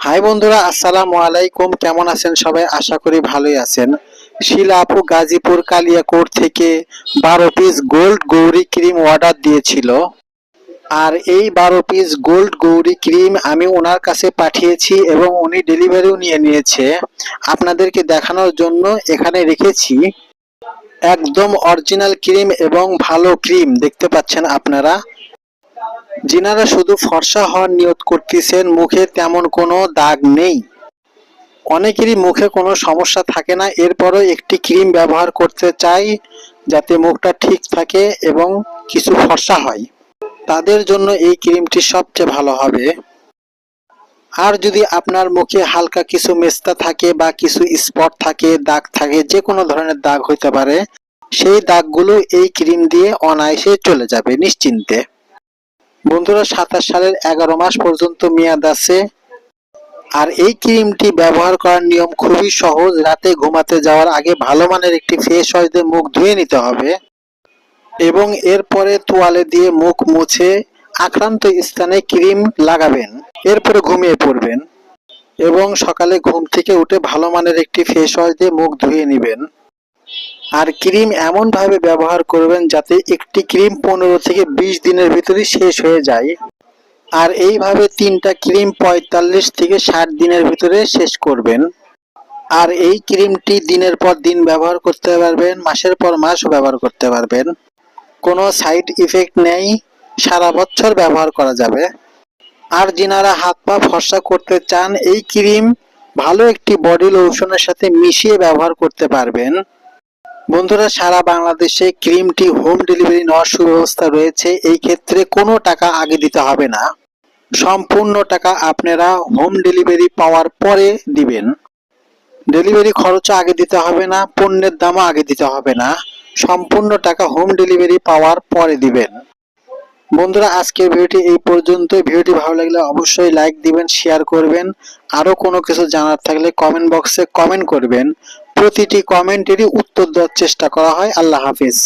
High বন্ধুরা, আসসালামু আলাইকুম। কেমন আছেন সবাই? আশা করি ভালোই আছেন। শিলা আপু গাজীপুর কালিয়াকোট থেকে 12 piece gold Goree cream order দিয়েছিল। আর এই 12 পিস গোল্ড গৌরী ক্রিম আমি ওনার কাছে পাঠিয়েছি এবং উনি ডেলিভারিও নিয়ে নিয়েছে। আপনাদেরকে দেখানোর জন্য এখানে রেখেছি। একদম অরিজিনাল ক্রিম এবং ভালো ক্রিম দেখতে পাচ্ছেন আপনারা। যিনারা শুধু ফর্সা হওয়ার নিয়ত করতেছেন, মুখে তেমন কোনো দাগ নেই, অনেকেরই মুখে কোনো সমস্যা থাকে না, এরপরও একটি ক্রিম ব্যবহার করতে চাই যাতে মুখটা ঠিক থাকে এবং কিছু ফর্সা হয়, তাদের জন্য এই ক্রিমটি সবচেয়ে ভালো হবে। আর যদি আপনার মুখে হালকা কিছু মেস্তা থাকে বা কিছু স্পট থাকে, দাগ থাকে, যে কোনো ধরনের দাগ হইতে পারে, সেই দাগগুলো এই ক্রিম দিয়ে অনায়াসে চলে যাবে নিশ্চিন্তে। বন্ধুরা, 27 সালের 11 মাস পর্যন্ত মেয়াদ আছে। আর এই ক্রিমটি ব্যবহার করার নিয়ম খুবই সহজ। রাতে ঘুমাতে যাওয়ার আগে ভালো মানের একটি ফেস ওয়াশ দিয়ে মুখ ধুয়ে নিতে হবে এবং এরপরে তোয়ালে দিয়ে মুখ মুছে আক্রান্ত স্থানে ক্রিম লাগাবেন। এরপরে ঘুমিয়ে পড়বেন এবং সকালে ঘুম থেকে উঠে ভালো মানের একটি ফেস ওয়াশ দিয়ে মুখ ধুয়ে নেবেন। আর ক্রিম এমন ভাবে ব্যবহার করবেন যাতে একটি ক্রিম 15 থেকে 20 দিনের ভিতরে শেষ হয়ে যায়। আর এইভাবে 3টা ক্রিম 45 থেকে 60 দিনের ভিতরে শেষ করবেন। আর এই ক্রিমটি দিনের পর দিন ব্যবহার করতে পারবেন, মাসের পর মাস ব্যবহার করতে পারবেন, কোনো সাইড ইফেক্ট নেই, সারা বছর ব্যবহার করা যাবে। আর যিনারা হাত পা ফর্সা করতে চান, এই ক্রিম ভালো একটি বডি লোশনের সাথে মিশিয়ে ব্যবহার করতে পারবেন। বন্ধুরা, সারা বাংলাদেশে ক্রিমটি হোম ডেলিভারি নেওয়ার সুব্যবস্থা রয়েছে। এই ক্ষেত্রে কোনো টাকা আগে দিতে হবে না, সম্পূর্ণ টাকা আপনারা হোম ডেলিভারি পাওয়ার পরে দিবেন। ডেলিভারি খরচও আগে দিতে হবে না, পণ্যের দামও আগে দিতে হবে না, সম্পূর্ণ টাকা হোম ডেলিভারি পাওয়ার পরে দিবেন। বন্ধুরা, আজকের ভিডিওটি এই পর্যন্ত। ভিডিওটি ভালো লাগলে অবশ্যই লাইক দিবেন, শেয়ার করবেন। আরো কোনো কিছু জানার থাকলে কমেন্ট বক্সে কমেন্ট করবেন। প্রতিটি কমেন্টেরই উত্তর দেওয়ার চেষ্টা করা হয়। আল্লাহ হাফিজ।